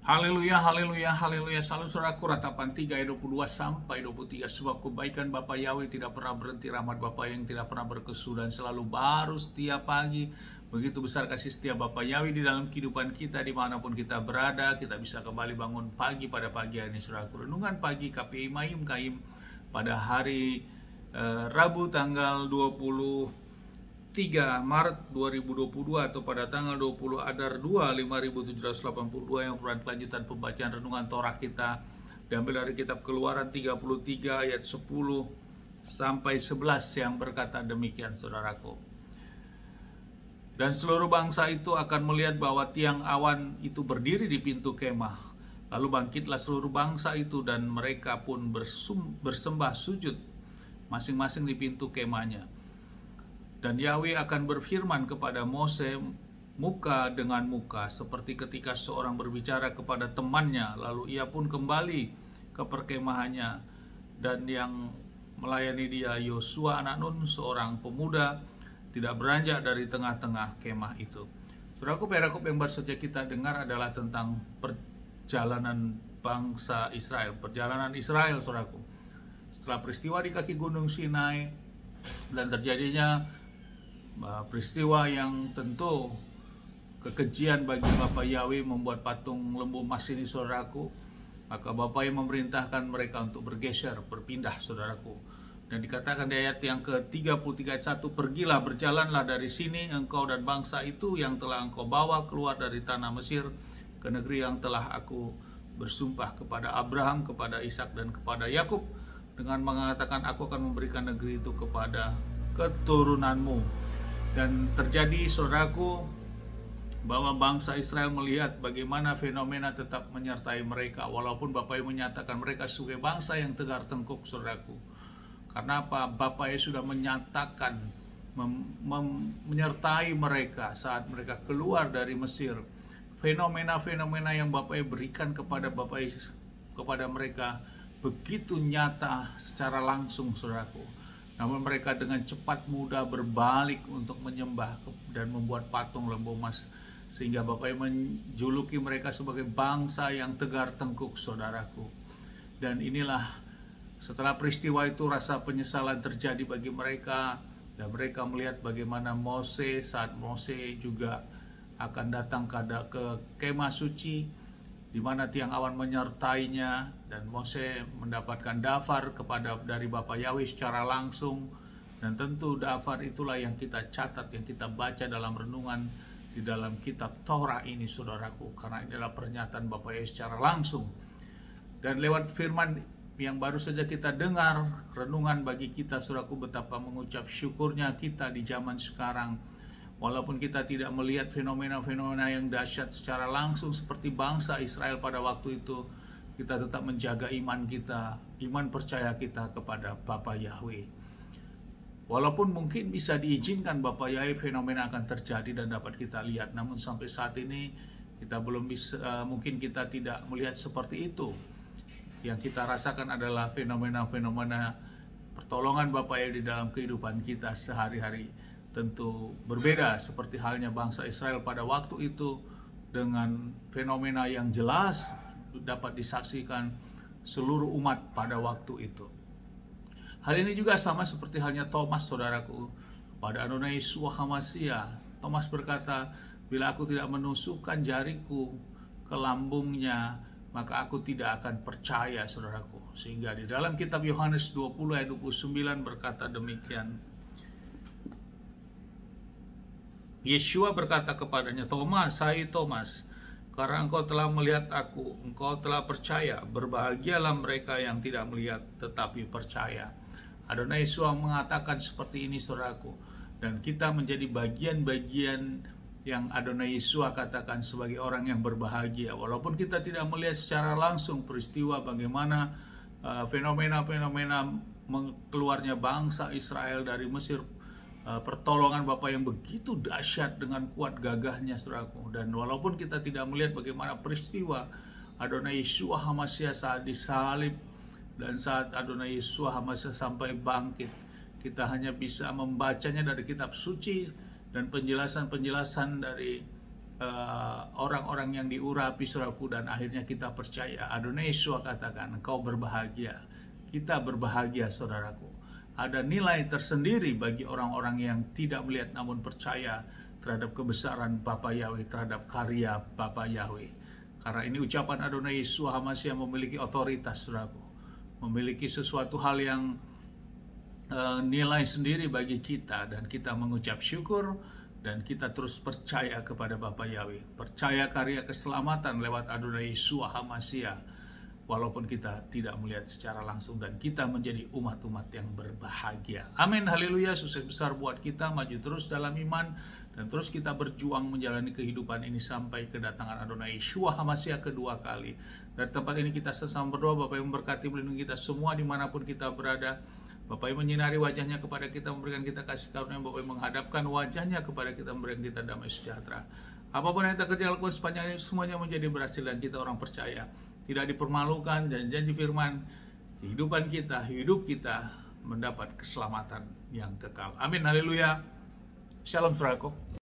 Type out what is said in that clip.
Haleluya, haleluya, haleluya. Salam saudaraku, ratapan 3 ayat 22 sampai 23. Sebab kebaikan Bapa Yahweh tidak pernah berhenti, rahmat Bapa yang tidak pernah berkesudahan selalu baru setiap pagi. Begitu besar kasih setia Bapa Yahweh di dalam kehidupan kita, dimanapun kita berada. Kita bisa kembali bangun pagi pada pagi hari ini, saudaraku. Renungan pagi KPI Mayim Kaim pada hari Rabu tanggal 23 Maret 2022 atau pada tanggal 20 Adar 2 5782 yang merupakan kelanjutan pembacaan renungan Torah kita diambil dari kitab Keluaran 33 ayat 10 sampai 11 yang berkata demikian, saudaraku. Dan seluruh bangsa itu akan melihat bahwa tiang awan itu berdiri di pintu kemah. Lalu bangkitlah seluruh bangsa itu dan mereka pun bersembah sujud masing-masing di pintu kemahnya. Dan Yahweh akan berfirman kepada Mose muka dengan muka, seperti ketika seorang berbicara kepada temannya. Lalu ia pun kembali ke perkemahannya, dan yang melayani dia Yosua anak Nun, seorang pemuda, tidak beranjak dari tengah-tengah kemah itu. Saudaraku, perikop yang baru saja kita dengar adalah tentang perjalanan bangsa Israel, perjalanan Israel, saudaraku. Setelah peristiwa di kaki Gunung Sinai dan terjadinya peristiwa yang tentu kekejian bagi Bapa Yahweh membuat patung lembu emas ini, saudaraku, maka Bapa yang memerintahkan mereka untuk bergeser, berpindah, saudaraku. Dan dikatakan di ayat yang ke-33 ayat 1, pergilah, berjalanlah dari sini engkau dan bangsa itu yang telah engkau bawa keluar dari tanah Mesir ke negeri yang telah aku bersumpah kepada Abraham, kepada Ishak dan kepada Yakub, dengan mengatakan aku akan memberikan negeri itu kepada keturunanmu. Dan terjadi, saudaraku, bahwa bangsa Israel melihat bagaimana fenomena tetap menyertai mereka, walaupun Bapa yang menyatakan mereka sebagai bangsa yang tegar tengkuk, saudaraku. Karena apa? Bapa yang sudah menyatakan menyertai mereka saat mereka keluar dari Mesir. Fenomena-fenomena yang Bapa yang berikan kepada kepada mereka begitu nyata secara langsung, saudaraku. Namun mereka dengan cepat mudah berbalik untuk menyembah dan membuat patung lembu emas, sehingga Bapa menjuluki mereka sebagai bangsa yang tegar tengkuk, saudaraku. Dan inilah setelah peristiwa itu rasa penyesalan terjadi bagi mereka, dan mereka melihat bagaimana Mose, saat Mose juga akan datang ke kemah suci di mana tiang awan menyertainya, dan Mose mendapatkan dafar dari Bapa Yahweh secara langsung. Dan tentu dafar itulah yang kita catat, yang kita baca dalam renungan di dalam kitab Torah ini, saudaraku, karena ini adalah pernyataan Bapa Yahweh secara langsung. Dan lewat firman yang baru saja kita dengar, renungan bagi kita, saudaraku, betapa mengucap syukurnya kita di zaman sekarang. Walaupun kita tidak melihat fenomena-fenomena yang dahsyat secara langsung seperti bangsa Israel pada waktu itu, kita tetap menjaga iman kita, iman percaya kita kepada Bapa Yahweh. Walaupun mungkin bisa diizinkan Bapa Yahweh fenomena akan terjadi dan dapat kita lihat, namun sampai saat ini kita belum bisa, mungkin kita tidak melihat seperti itu. Yang kita rasakan adalah fenomena-fenomena pertolongan Bapa Yahweh di dalam kehidupan kita sehari-hari. Tentu berbeda seperti halnya bangsa Israel pada waktu itu, dengan fenomena yang jelas dapat disaksikan seluruh umat pada waktu itu. Hal ini juga sama seperti halnya Thomas, saudaraku, pada Adonai Yeshua HaMashiach. Thomas berkata, bila aku tidak menusukkan jariku ke lambungnya, maka aku tidak akan percaya, saudaraku. Sehingga di dalam kitab Yohanes 20 ayat 29 berkata demikian, Yeshua berkata kepadanya, Thomas, hai Thomas, karena engkau telah melihat aku, engkau telah percaya. Berbahagialah mereka yang tidak melihat tetapi percaya. Adonai Yeshua mengatakan seperti ini, saudaraku. Dan kita menjadi bagian-bagian yang Adonai Yeshua katakan sebagai orang yang berbahagia. Walaupun kita tidak melihat secara langsung peristiwa bagaimana fenomena-fenomena keluarnya bangsa Israel dari Mesir, pertolongan Bapa yang begitu dahsyat dengan kuat gagahnya, saudaraku. Dan walaupun kita tidak melihat bagaimana peristiwa Adonai Yeshua HaMashiach saat disalib dan saat Adonai Yeshua HaMashiach sampai bangkit, kita hanya bisa membacanya dari kitab suci dan penjelasan-penjelasan dari orang-orang yang diurapi saudaraku, dan akhirnya kita percaya. Adonai Yeshua katakan, engkau berbahagia, kita berbahagia saudaraku. Ada nilai tersendiri bagi orang-orang yang tidak melihat namun percaya terhadap kebesaran Bapa Yahweh, terhadap karya Bapa Yahweh. Karena ini ucapan Adonai Yeshua HaMashiach memiliki otoritas saudaraku, memiliki sesuatu hal yang nilai sendiri bagi kita, dan kita mengucap syukur. Dan kita terus percaya kepada Bapa Yahweh, percaya karya keselamatan lewat Adonai Yeshua HaMashiach, walaupun kita tidak melihat secara langsung, dan kita menjadi umat-umat yang berbahagia. Amin, haleluya. Sukses besar buat kita, maju terus dalam iman, dan terus kita berjuang menjalani kehidupan ini sampai kedatangan Adonai Yeshua HaMashiach kedua kali. Dari tempat ini kita sesama berdoa, Bapa yang memberkati, melindungi kita semua dimanapun kita berada. Bapak yang menyinari wajahnya kepada kita, memberikan kita kasih karunia. Bapak yang menghadapkan wajahnya kepada kita, memberikan kita damai sejahtera. Apapun yang kita kerja lakukan sepanjang ini, semuanya menjadi berhasil, dan kita orang percaya, tidak dipermalukan, dan janji firman, kehidupan kita, hidup kita mendapat keselamatan yang kekal. Amin, haleluya. Shalom saudaraku.